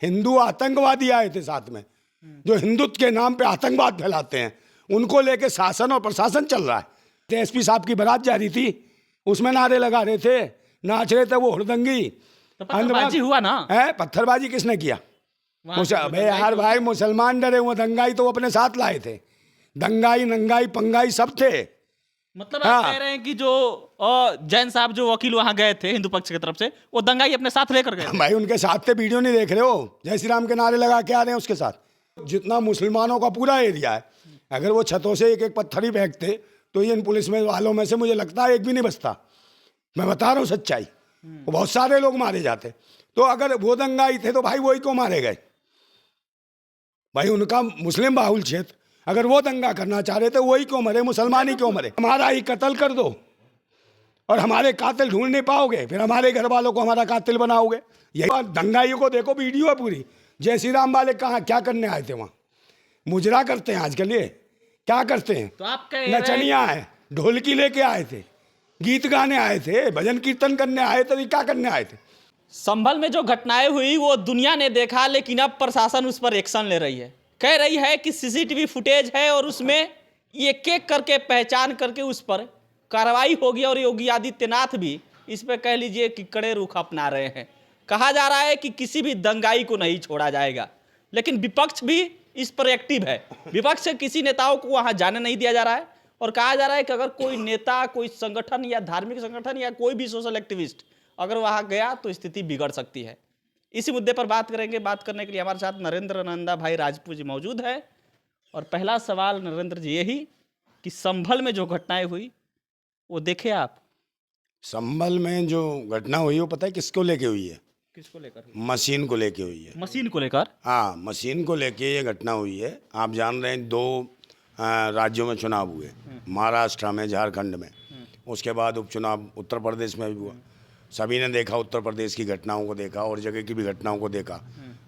हिंदू आतंकवादी आए थे साथ में, जो हिंदुत्व के नाम पे आतंकवाद फैलाते हैं, उनको लेके शासन और प्रशासन चल रहा है। एसपी साहब की बारात जा रही थी, उसमें नारे लगा रहे थे, नाच रहे थे वो हुड़दंगी। तो पत्थरबाजी हुआ ना है, पत्थरबाजी किसने किया? अबे यार भाई, मुसलमान डरे हुए, दंगाई तो वो अपने साथ लाए थे, दंगाई नंगाई पंगाई सब थे। मतलब आप कह रहे हैं कि जो जैन साहब जो वकील वहां गए थे हिंदू पक्ष की तरफ से, वो दंगाई अपने साथ लेकर गए थे। भाई उनके साथ थे, वीडियो नहीं देख रहे हो? जय श्री राम के नारे लगा के आ रहे हैं उसके साथ। जितना मुसलमानों का पूरा एरिया है, अगर वो छतों से एक एक पत्थर ही फेंकते तो इन पुलिस में वालों में से मुझे लगता है एक भी नहीं बचता। मैं बता रहा हूँ सच्चाई, वो बहुत सारे लोग मारे जाते। तो अगर वो दंगाई थे तो भाई वही क्यों मारे गए? भाई उनका मुस्लिम बाहुल क्षेत्र, अगर वो दंगा करना चाह रहे थे वही क्यों मरे? मुसलमान ही क्यों मरे? हमारा ही कत्ल कर दो और हमारे कातिल ढूंढ नहीं पाओगे, फिर हमारे घर वालों को हमारा कातिल बनाओगे। यही दंगाइयों को देखो, वीडियो है पूरी। जय श्री राम वाले कहाँ क्या करने आए थे? वहाँ मुजरा करते हैं आज के लिए, क्या करते हैं? तो आप नचनिया है, ढोलकी लेके आए थे, गीत गाने आए थे, भजन कीर्तन करने आए थे, क्या करने आए थे? संभल में जो घटनाएं हुई वो दुनिया ने देखा, लेकिन अब प्रशासन उस पर एक्शन ले रही है। कह रही है कि सीसीटीवी फुटेज है और उसमें एक एक करके पहचान करके उस पर कार्रवाई होगी। और योगी आदित्यनाथ भी इस पर कह लीजिए कि कड़े रुख अपना रहे हैं। कहा जा रहा है कि किसी भी दंगाई को नहीं छोड़ा जाएगा, लेकिन विपक्ष भी इस पर एक्टिव है। विपक्ष के किसी नेताओं को वहां जाने नहीं दिया जा रहा है और कहा जा रहा है कि अगर कोई नेता, कोई संगठन या धार्मिक संगठन या कोई भी सोशल एक्टिविस्ट अगर वहां गया तो स्थिति बिगड़ सकती है। इसी मुद्दे पर बात करेंगे। बात करने के लिए हमारे साथ नरेंद्र नंदा भाई राजपूत जी मौजूद है। और पहला सवाल नरेंद्र जी यही कि संभल में जो घटनाएं हुई वो देखे आप? संभल में जो घटना हुई वो पता है किसको लेके हुई है? किसको लेकर? मशीन को लेके हुई है। मशीन को लेकर? हाँ, मशीन को लेके ये घटना हुई है। आप जान रहे हैं 2 राज्यों में चुनाव हुए, महाराष्ट्र में, झारखंड में, उसके बाद उपचुनाव उत्तर प्रदेश में भी हुआ। सभी ने देखा, उत्तर प्रदेश की घटनाओं को देखा और जगह की भी घटनाओं को देखा।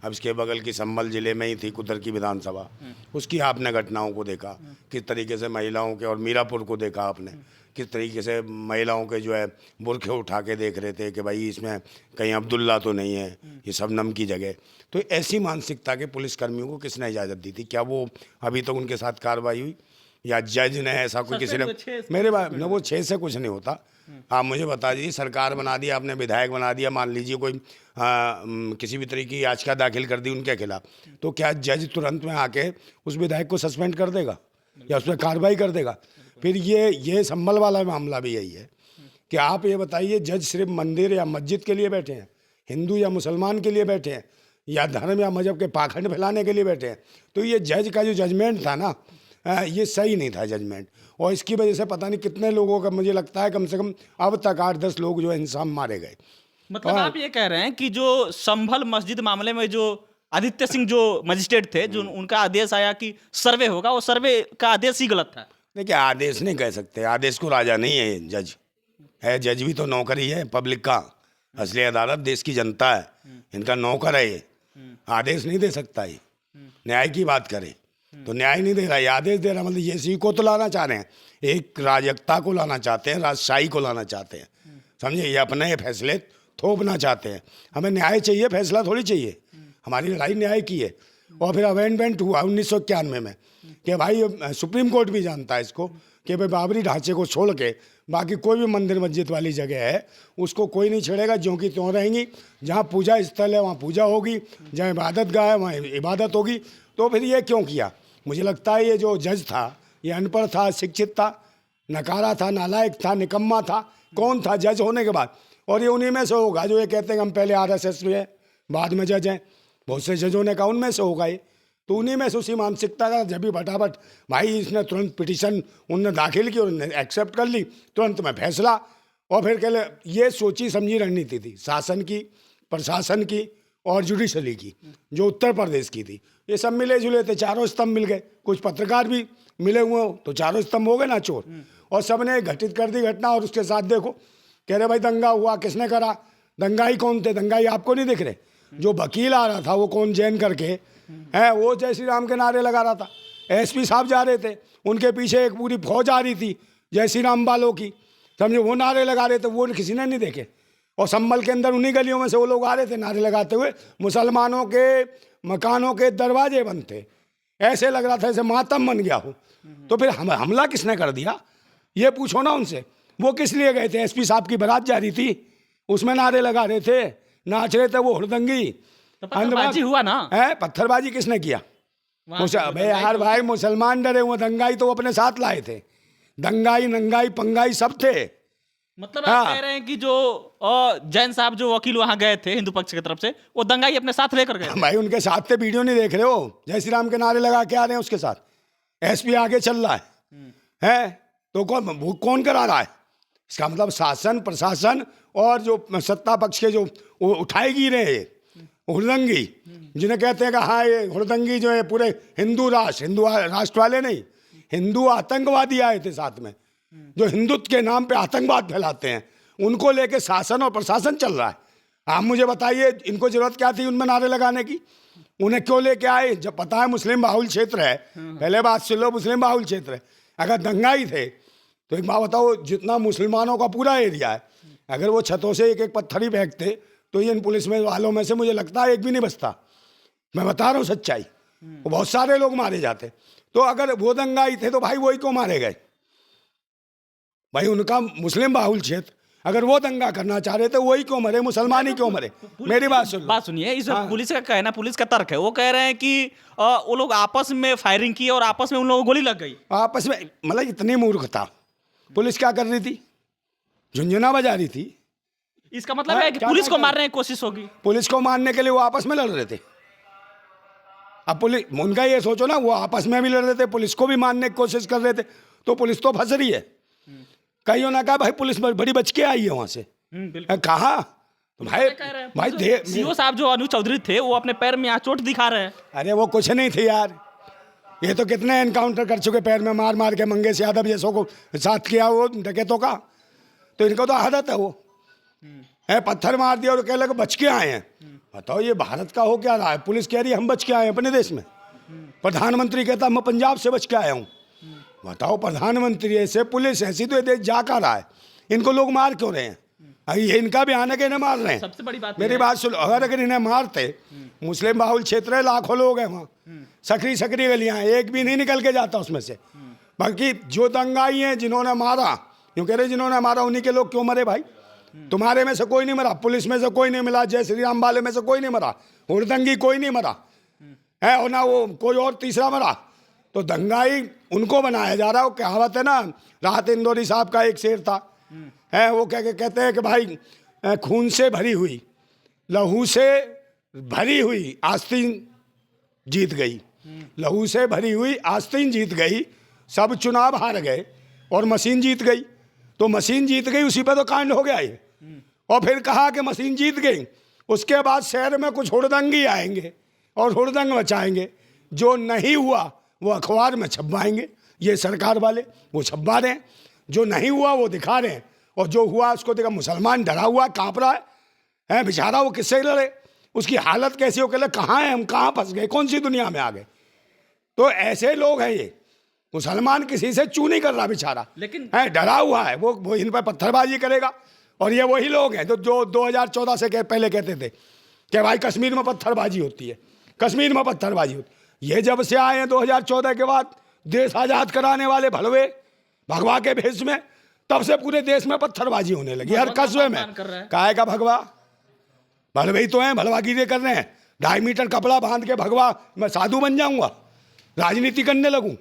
अब इसके बगल की संभल जिले में ही थी कुदर की विधानसभा, उसकी आपने घटनाओं को देखा, किस तरीके से महिलाओं के, और मीरापुर को देखा आपने, किस तरीके से महिलाओं के जो है बुरखे उठा के देख रहे थे कि भाई इसमें कहीं अब्दुल्ला तो नहीं है, ये शबनम की जगह। तो ऐसी मानसिकता के पुलिसकर्मियों को किसने इजाज़त दी थी? क्या वो अभी तक उनके साथ कार्रवाई हुई या जज ने ऐसा कोई किसी ने? मेरे बात न, वो 6 से कुछ नहीं होता। आप मुझे बता दीजिए, सरकार बना दिया आपने, विधायक बना दिया, मान लीजिए कोई किसी भी तरीके की याचिका दाखिल कर दी उनके खिलाफ, तो क्या जज तुरंत में आके उस विधायक को सस्पेंड कर देगा या उस पर कार्रवाई कर देगा? फिर ये संभल वाला मामला भी यही है कि आप ये बताइए, जज सिर्फ मंदिर या मस्जिद के लिए बैठे हैं, हिंदू या मुसलमान के लिए बैठे हैं, या धर्म या मजहब के पाखंड फैलाने के लिए बैठे हैं? तो ये जज का जो जजमेंट था ना, ये सही नहीं था जजमेंट। और इसकी वजह से पता नहीं कितने लोगों का, मुझे लगता है कम से कम अब तक 8-10 लोग जो है इंसान मारे गए। मतलब आप ये कह रहे हैं कि जो संभल मस्जिद मामले में जो आदित्य सिंह जो मजिस्ट्रेट थे, जो उनका आदेश आया कि सर्वे होगा, वो सर्वे का आदेश ही गलत था? देखिए, आदेश नहीं कह सकते, आदेश को राजा नहीं है जज है। जज भी तो नौकर ही है पब्लिक का। असली अदालत देश की जनता है, इनका नौकर है ये। आदेश नहीं दे सकता ये। न्याय की बात करें तो न्याय नहीं दे रहा, ये आदेश दे रहा। मतलब ये इसी को तो लाना चाह रहे हैं, एक राजकता को लाना चाहते हैं, राजशाही को लाना चाहते हैं, समझे? ये अपने फैसले थोपना चाहते हैं। हमें न्याय चाहिए, फैसला थोड़ी चाहिए। हमारी लड़ाई न्याय की है। और फिर अमेंडमेंट हुआ 1991 में कि भाई सुप्रीम कोर्ट भी जानता है इसको कि भाई बाबरी ढांचे को छोड़ के बाकी कोई भी मंदिर मस्जिद वाली जगह है उसको कोई नहीं छेड़ेगा, ज्यों की त्यों रहेंगी। जहाँ पूजा स्थल है वहाँ पूजा होगी, जहाँ इबादत गाह है वहाँ इबादत होगी। तो फिर ये क्यों किया? मुझे लगता है ये जो जज था ये अनपढ़ था, शिक्षित था, नकारा था, नालायक था, निकम्मा था। कौन था जज होने के बाद? और ये उन्हीं में से होगा जो ये कहते हैं हम पहले RSS में है बाद में जज हैं। बहुत से जजों ने कहा उनमें से होगा ये, तो उन्हीं में से उसी मानसिकता का जब भी फटाफट भाई इसने तुरंत पिटीशन उनने दाखिल की और उन्होंने एक्सेप्ट कर ली, तुरंत में फैसला। और फिर कह ये सोची समझी रणनीति थी शासन की, प्रशासन की और जुडिशरी की, जो उत्तर प्रदेश की थी। ये सब मिले जुले थे, चारों स्तंभ मिल गए। कुछ पत्रकार भी मिले हुए हो तो चारों स्तंभ हो गए ना चोर। और सब ने घटित कर दी घटना। और उसके साथ देखो कह रहे भाई दंगा हुआ, किसने करा? दंगाई कौन थे? दंगाई आपको नहीं दिख रहे? जो वकील आ रहा था वो कौन जैन करके है, वो जय श्री राम के नारे लगा रहा था। SP साहब जा रहे थे, उनके पीछे एक पूरी फौज आ रही थी जय श्री राम वालों की, समझे? वो नारे लगा रहे थे, वो किसी ने नहीं देखे। और संभल के अंदर उन्हीं गलियों में से वो लोग आ रहे थे नारे लगाते हुए, मुसलमानों के मकानों के दरवाजे बंद थे, ऐसे लग रहा था जैसे मातम बन गया हो। तो फिर हमला किसने कर दिया ये पूछो ना उनसे। वो किस लिए गए थे? एसपी साहब की बारात जा रही थी, उसमें नारे लगा रहे थे, नाच रहे थे वो हुड़दंगी। तो पत्थरबाजी हुआ ना है, पत्थरबाजी किसने किया? अबे यार भाई, मुसलमान डरे हुए, दंगाई तो वो अपने साथ लाए थे, दंगाई नंगाई पंगाई सब थे। मतलब आप कह रहे हैं कि जो जैन साहब जो वकील वहां गए थे हिंदू पक्ष की तरफ से, वो दंगाई अपने साथ लेकर गए? भाई उनके साथ थे, वीडियो नहीं देख रहे हो? जय श्री राम के नारे लगा के आ रहे हैं उसके साथ, एसपी आगे चल रहा है तो कौन करा रहा है? इसका मतलब शासन प्रशासन और जो सत्ता पक्ष के जो उठाएगी रहे हुड़दंगी, जिन्हें कहते हैं कि हाँ ये हुड़दंगी जो है पूरे हिंदू राष्ट्र वाले नहीं, हिंदू आतंकवादी आए थे साथ में, जो हिंदुत्व के नाम पे आतंकवाद फैलाते हैं, उनको लेके शासन और प्रशासन चल रहा है। आप मुझे बताइए इनको जरूरत क्या थी उनमें नारे लगाने की? उन्हें क्यों लेके आए जब पता है मुस्लिम बाहुल क्षेत्र है? पहले बात सुन लो, मुस्लिम बाहुल क्षेत्र है। अगर दंगाई थे तो एक बात बताओ, जितना मुसलमानों का पूरा एरिया है, अगर वो छतों से एक एक पत्थर ही फेंकते तो इन पुलिस में वालों में से मुझे लगता है एक भी नहीं बचता। मैं बता रहा हूँ सच्चाई, वो बहुत सारे लोग मारे जाते। तो अगर वो दंगाई थे तो भाई वही क्यों मारे गए? भाई उनका मुस्लिम बाहुल क्षेत्र, अगर वो दंगा करना चाह रहे थे वही क्यों मरे? मुसलमान ही क्यों मरे? मेरी बात सुनिए। इस पुलिस का कहना, पुलिस का तर्क है, वो कह रहे हैं कि वो लोग आपस में फायरिंग की और आपस में उन लोगों को गोली लग गई। आपस में मतलब इतनी मूर्खता। पुलिस क्या कर रही थी? झुंझुना बजा रही थी। इसका मतलब है कि पुलिस को मारने की कोशिश होगी। पुलिस को मारने के लिए वो आपस में लड़ रहे थे। अब पुलिस, उनका ये सोचो ना, वो आपस में भी लड़ रहे थे, पुलिस को भी मारने की कोशिश कर रहे थे, तो पुलिस तो फंस रही है। कईयों ने कहा भाई पुलिस बड़ी बच के आई है वहां से। कहा तो भाई सीओ साहब जो अनु चौधरी थे वो अपने पैर में यहाँ चोट दिखा रहे हैं। अरे वो कुछ नहीं थे यार, ये तो कितने एनकाउंटर कर चुके पैर में मार मार के, मंगेश यादव जैसों को साथ किया वो डकैतों का। तो इनको तो आदत है, वो है पत्थर मार दिया और कह लगे बच के आए हैं। बताओ ये भारत का हो क्या रहा है? पुलिस कह रही है हम बच के आए हैं अपने देश में, प्रधानमंत्री कहता मैं पंजाब से बच के आया हूँ। बताओ प्रधानमंत्री ऐसे, पुलिस ऐसी, तो ये देश जा कर रहा है, इनको लोग मार क्यों रहे हैं? ये इनका भी आने के इन्हें मार रहे हैं। सबसे बड़ी बात मेरी बात सुनो, अगर इन्हें मारते, मुस्लिम बाहुल क्षेत्र है, लाखों लोग हैं वहाँ, सकरी सकरी गलियाँ हैं, एक भी नहीं निकल के जाता उसमें से। बाकी जो दंगाई हैं जिन्होंने मारा, यूँ कह रहे जिन्होंने मारा उन्हीं के लोग क्यों मरे भाई? तुम्हारे में से कोई नहीं मरा, पुलिस में से कोई नहीं मिला, जय श्री राम वाले में से कोई नहीं मरा, हुड़दंगी कोई नहीं मरा है, और ना वो कोई और तीसरा मरा। तो दंगाई उनको बनाया जा रहा है। वो कहावत है ना, राहत इंदौरी साहब का एक शेर था, है वो कहते हैं कि भाई खून से भरी हुई, लहू से भरी हुई आस्तीन जीत गई, लहू से भरी आस्तीन आस्तीन जीत गई, सब चुनाव हार गए और मशीन जीत गई। तो मशीन जीत गई, उसी पर तो कांड हो गया ये। और फिर कहा कि मशीन जीत गई, उसके बाद शहर में कुछ हुड़दंगी आएंगे और हुड़दंग मचाएंगे, जो नहीं हुआ वो अखबार में छपवाएंगे। ये सरकार वाले वो छपवा रहे हैं, जो नहीं हुआ वो दिखा रहे हैं, और जो हुआ उसको देखा। मुसलमान डरा हुआ काँप रहा है बेचारा, वो किससे लड़े? उसकी हालत कैसी हो, कहले कहाँ है हम, कहाँ फंस गए, कौन सी दुनिया में आ गए? तो ऐसे लोग हैं ये। मुसलमान किसी से चू नहीं कर रहा बेचारा, लेकिन है डरा हुआ है, वो इन पर पत्थरबाजी करेगा। और ये वही लोग हैं जो 2014 से पहले कहते थे कि भाई कश्मीर में पत्थरबाजी होती है, कश्मीर में पत्थरबाजी होती है। ये जब से आए हैं 2014 के बाद, देश आज़ाद कराने वाले भड़वे भगवा के भेष में, तब से पूरे देश में पत्थरबाजी होने लगी, हर कस्बे में। काहे का भगवा? भड़वे ही तो हैं, भड़वागिरी कर रहे हैं। 2.5 मीटर कपड़ा बांध के भगवा, मैं साधु बन जाऊंगा, राजनीति करने लगूं?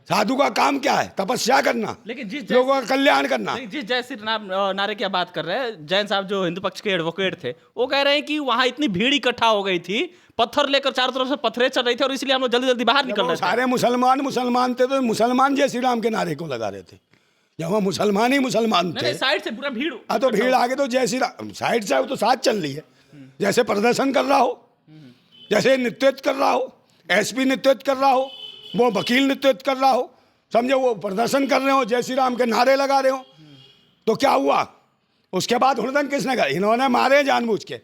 साधु का काम क्या है? तपस्या करना, लेकिन जिस लोगों का कल्याण करना। जिस जय श्री राम नारे की बात कर रहे हैं, जैन साहब जो हिंदू पक्ष के एडवोकेट थे, वो कह रहे हैं कि वहां इतनी भीड़ इकट्ठा हो गई थी, पत्थर लेकर चारों तरफ से पत्थरे चल रही थे, और इसलिए हम लोग जल्दी जल्दी बाहर निकल रहे थे। सारे मुसलमान थे, तो मुसलमान जय श्री राम के नारे को लगा रहे थे, जब वहाँ मुसलमान ही मुसलमान थे। साइड से पूरा भीड़, हाँ तो भीड़ आगे तो जय श्री राम, साइड से तो साथ चल रही है, जैसे प्रदर्शन कर रहा हो, जैसे नृत्य कर रहा हो, एसपी नृत्य कर रहा हो, वो वकील नृत्य कर रहा हो, समझे, वो प्रदर्शन कर रहे हो, जय श्री राम के नारे लगा रहे हो। तो क्या हुआ उसके बाद? हुड़दंग किसने कहा? इन्होंने मारे जानबूझ के।